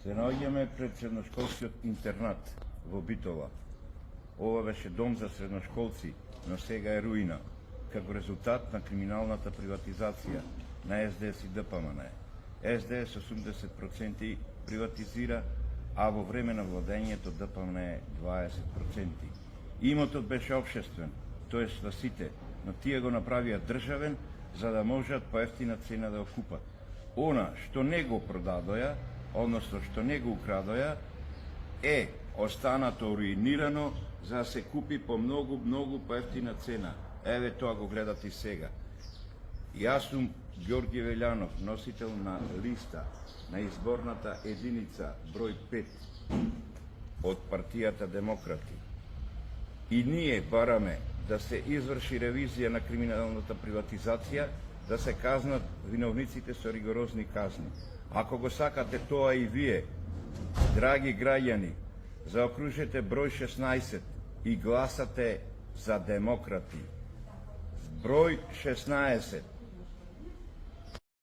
Се наоѓаме пред средношколскиот интернат во Битола. Ова беше дом за средношколци, но сега е руина, како резултат на криминалната приватизација на СДС и ДПМН. СДС 80% приватизира, а во време на владењето ДПМН е 20%. Имотот беше општествен, тоа за сите, но тие го направија државен за да можат по ефтина цена да го купат. Она што не го продадоја, односно што не го украдоја, е останато руинирано за да се купи по многу поевтина цена. Еве тоа го гледате и сега. Јас сум Ѓорги Велјанов, носител на листа на изборната единица број 5 од партијата Демократи. И ние бараме да се изврши ревизија на криминалната приватизација, да се казнат виновниците со ригорозни казни. Ако го сакате тоа и вие, драги граѓани, заокружете број 16 и гласате за Демократи. Број 16.